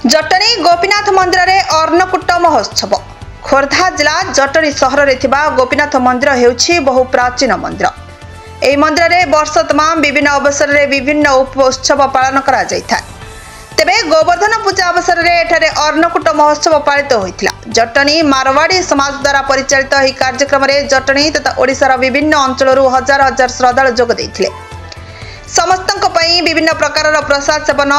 जटणी गोपीनाथ मंदिर रे अन्नकूट महोत्सव। खोर्धा जिला जटणी सहर रे थिबा गोपीनाथ मंदिर हेउछि बहु प्राचीन मंदिर। एही मंदिर रे वर्ष तमाम विभिन्न अवसर रे विभिन्न उत्सव पालन करा जायथा। तेबे गोवर्धन पूजा अवसर रे एठारे अन्नकूट महोत्सव पालित होइथिला। जटणी मारवाड़ी समाज द्वारा परिचालित एही कार्यक्रम रे जटणी तथा ओडिशार विभिन्न अंचलरू हजार हजार श्रद्धालु जोग दैथिले। समस्तक पई विभिन्न प्रकार प्रसाद सेवन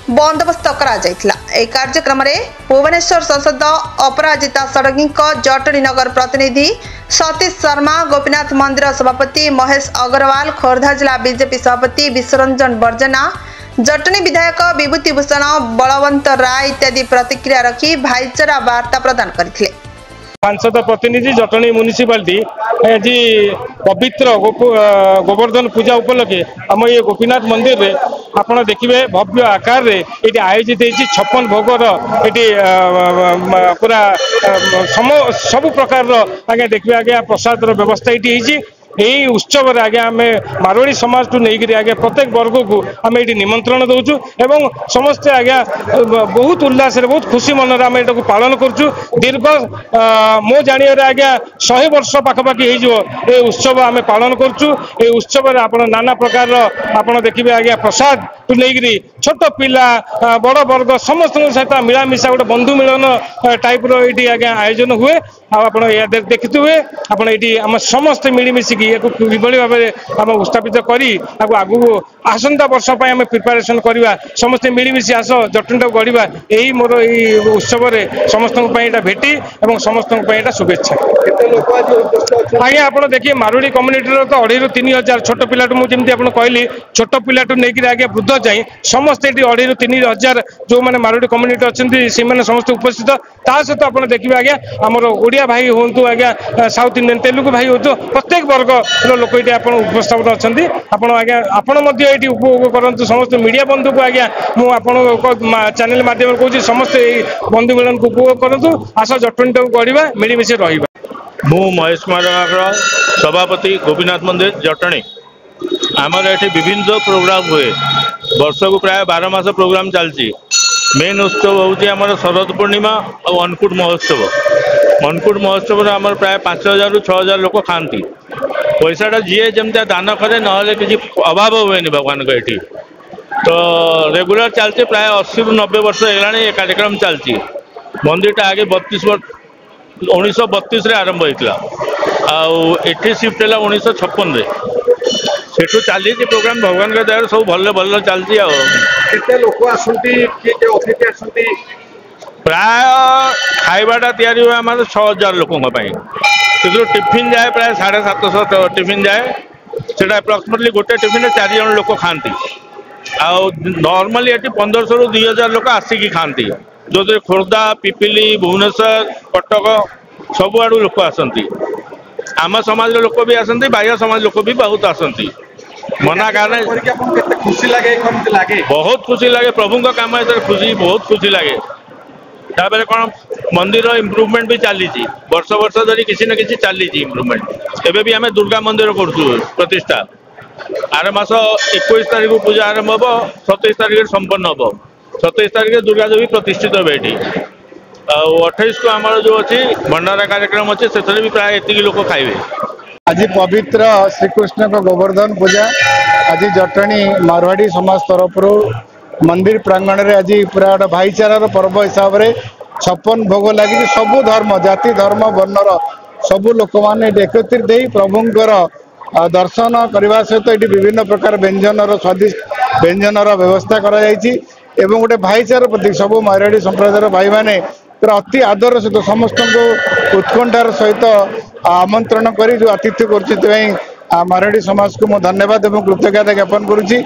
बंदोबस्त करा जायतिला। एही कार्यक्रम रे भुवनेश्वर सांसद अपराजिता षडंगी जटणी नगर प्रतिनिधि सतीश शर्मा, गोपीनाथ मंदिर सभापति महेश अग्रवाल, खोर्धा जिला बीजेपी सभापति विश्वरंजन बर्जना, जटणी विधायक विभूति भूषण बलवंत राय इत्यादि प्रतिक्रिया रखी भाईचारा वार्ता प्रदान करथिले। सांसद प्रतिनिधि जटणी म्युनिसिपालिटी आज पवित्र गोवर्धन पूजा उपलक्षे आम ये गोपीनाथ मंदिर रे आपड़ देखिए भव्य आकार रे ये आयोजित होती 56 भोगर ये पूरा सब प्रकार आगे देखिए आगे प्रसाद व्यवस्था ये यही उत्सव आगे आम मारवाड़ी समाज टू नहीं आगे प्रत्येक वर्ग को आम ये निमंत्रण दौचु एवं समस्ते आज्ञा बहुत उल्लास बहुत खुशी मन आम ये पालन करुँ। दीर्घ मो जानिए आज्ञा 100 वर्ष पाखापाखि ये उत्सव आम पालन करुँ। ये उत्सव आप नाना प्रकार आप देखिए आज्ञा प्रसाद टू नहीं छोट पिला बड़ वर्ग समस्त सहित मिलामिशा गोटे बंधु मिलन टाइप री आज्ञा आयोजन हुए। आप देखते हुए आपड़ ये आम समस्त मिलमिशिकी कि भाव में उत्थापित करी आगू आसंता वर्ष आम प्रिपारेसन करवा समस्ते मिलमिशी आस जटणी गढ़ा यही मोर उत्सव समस्त भेटी और समस्त शुभेच्छा। आज्ञा आप देखिए मारुड़ी कम्युनिटी तो 2,500 ରୁ 3,000 छोट पिला मुझे कहली छोट पिला नहीं आगे वृद्ध जाए समस्ते 2,500 ରୁ 3,000 जो मैंने मारुड़ी कम्युनिटी अच्छा से समस्त उपस्थित ता सहित आप देखिए आज्ञा आमर ओडिया भाई हूँ आज्ञा साउथ इंडियन तेलुगु भाई हूँ प्रत्येक वर्ग लोक ये उपस्थापित अच्छा आज्ञा आपण उपभोग करूँ समस्त मीडिया बंधु को आज्ञा मुझे चैनल माध्यम कहूँ समस्त बंधु मिलन को उपभोग करूँ आस जटणी गढ़ा मिलमिशे रहा। मु महेश कुमार सभापति गोपीनाथ मंदिर जटणी आमर ये विभिन्न प्रोग्राम हुए वर्ष को प्राय 12 मास प्रोग्राम चलती। मेन उत्सव हूँ आम शरद पूर्णिमा और अन्नकूट महोत्सव। अन्नकूट महोत्सव आम प्राय 5,000 ରୁ 6,000 लोक खाती। पैसाटा जी जमी दान करे ना कि अभाव हुए भगवान को ये तो रेगुलर चलती प्राय 80 ରୁ 90 वर्ष है कार्यक्रम चलती। मंदिर आगे 1932 आरंभ होता आठी शिफ्ट है 1956 सेठू चली प्रोग्राम भगवान के दया सब भल भल चलती। प्राय खाइबाटा तैयारी हुए आम 6,000 लोकों टिफिन जाए प्राय 750 टिफिन जाए से अप्रोक्सीमेटली गोटे टिफिन 4 जन लोक खाती। नॉर्मली ये 1,500 ରୁ 2,000 लोक आसिकी खाती जो खोर्धा पिपिली भुवनेश्वर कटक सबुआड़ू लोक आसती। आम समाज लोक भी आसती बाह्य समाज लोक भी बहुत आसती। मना कारण खुशी लगे बहुत खुशी लगे प्रभु का काम खुशी बहुत खुशी लगे। तापर कौन मंदिर इम्प्रूवमेंट भी चली वर्ष वर्ष धरी किसी न किसी चली इम्प्रूवमेंट। एबे भी आम दुर्गा मंदिर कर प्रतिष्ठा आर मास 21 तारीख को पूजा आरंभ हम 27 तारीख संपन्न हम 27 तारीख दुर्गा देवी प्रतिष्ठित हे ये 28 को आम जो अच्छी भंडारा कार्यक्रम अच्छे से भी प्राय एति लोक खाइबे। आज पवित्र श्रीकृष्ण को गोवर्धन पूजा आज जटणी मारवाड़ी समाज तरफ मंदिर प्रांगण में आज पूरा गोटे भाईचारार पर्व हिसाब से 56 भोग लगी सबू धर्म जाति धर्म वर्णर सबू लोक मैंने एकत्रित हो प्रभुंर दर्शन करने सहित ये विभिन्न प्रकार व्यंजन स्वादिष्ट व्यंजन व्यवस्था कर गोटे भाईचार प्रति सब मारवाड़ी संप्रदायर भाई मैंने अति आदर सहित समस्त को उत्कंठार सहित आमंत्रण कर जो आतिथ्य कर मारवाड़ी समाज को मुझे धन्यवाद और कृतज्ञता ज्ञापन करुच्ची।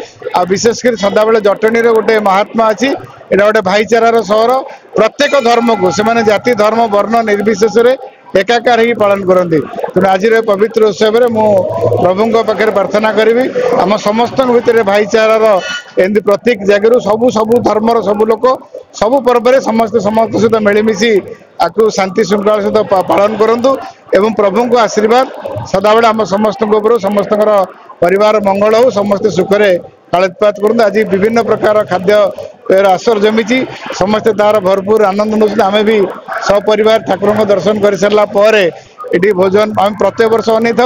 विशेषकर सदाबले जटणी गोटे महात्मा अच्छी यहाँ गोटे भाईचारार सहर प्रत्येक धर्म को से जाति धर्म वर्ण निर्विशेष एकाकार ही पालन करती। तेणु आज पवित्र उत्सव में मु प्रभु पाखे प्रार्थना करी आम समस्त भितर भाईचारार एमती प्रत्येक जगह सबू सबू धर्मर सबू लोक सबू पर्व समस्त समस्त सहित मिलमिशी आपको शांति श्रृंखला सहित पालन करूँ एवं प्रभु को आशीर्वाद सदाबले आम समस्त समस्त परिवार मंगल हो समस्त सुखरे कालोत्पात करूँ आज विभिन्न प्रकार खाद्य आसर जमी समस्ते तार भरपूर आनंद नौ आम भी सपरिवार ठाकुर दर्शन कर सारा ये भोजन आम प्रत्येक वर्ष अनै था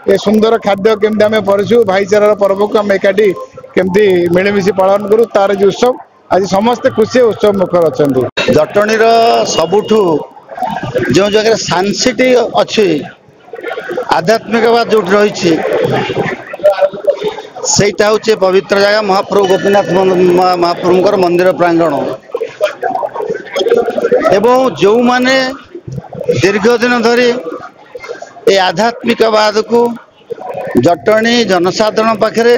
ये सुंदर खाद्य केमती आम परसु भाईचारार पर्व को आम एकाठी केमती मिलमिशी पालन करूँ तार जो उत्सव आज समस्ते खुशी उत्सव मुखर अच्छा। जटणीर सबुठू जो जगह सानसिटी अच्छी आध्यात्मिकवाद जो रही सेटा हूँ पवित्र जगह महाप्रभु गोपीनाथ महाप्रभुंर मंदिर प्रांगण एवं जो माने दीर्घ दिन धरी ये आध्यात्मिकवाद को जटणी जनसाधारण पाखे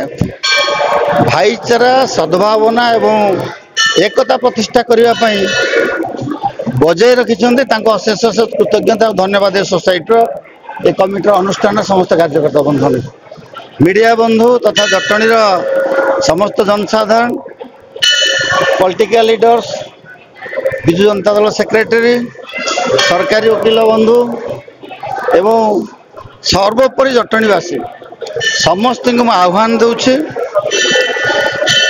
भाईचारा सद्भावना एवं एकता प्रतिष्ठा करने बजाय रखिंट अशेष अशेष कृतज्ञता धन्यवाद सोसाइटर कमिटर अनुष्ठान समस्त कार्यकर्ता बंधु मीडिया बंधु तथा जटणीर समस्त जनसाधारण political leaders Biju Janata Dal secretary सरकारी वकील बंधु एवं सर्वोपरि जटणीवासी समस्त को आह्वान दूचे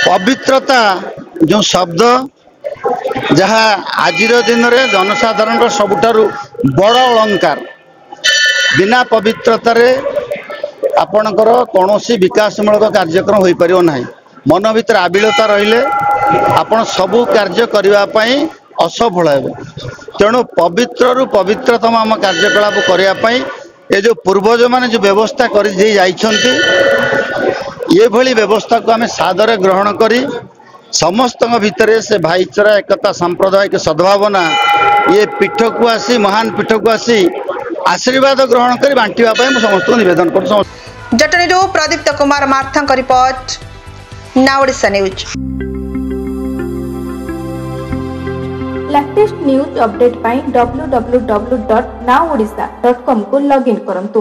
पवित्रता जो शब्द जहाँ आज दिन में जनसाधारण सबुठारु बड़ अलंकार बिना पवित्रता आपणकर कौन विकासमूलक कार्यक्रम हो पार ना मन भीतर आबिलता रहिले आपण सबू कार्य करने असफल हे तेणु पवित्र रु पवित्रतम आम कार्यकलाप करने ये जो पूर्वज मैंने जो व्यवस्था कर ये भली व्यवस्था को आम सादर ग्रहण करी समस्त भितर से भाईचारा एकता सांप्रदायिक सद्भावना ये पीठ को आसी महान पीठ को आसी आशीर्वाद ग्रहण कर बांटा समस्त निवेदन कर। Jatni Pradipta Kumar Martha report now Odisha news. Latest news update पाई www.nowodisha.com को लॉगिन करंतु।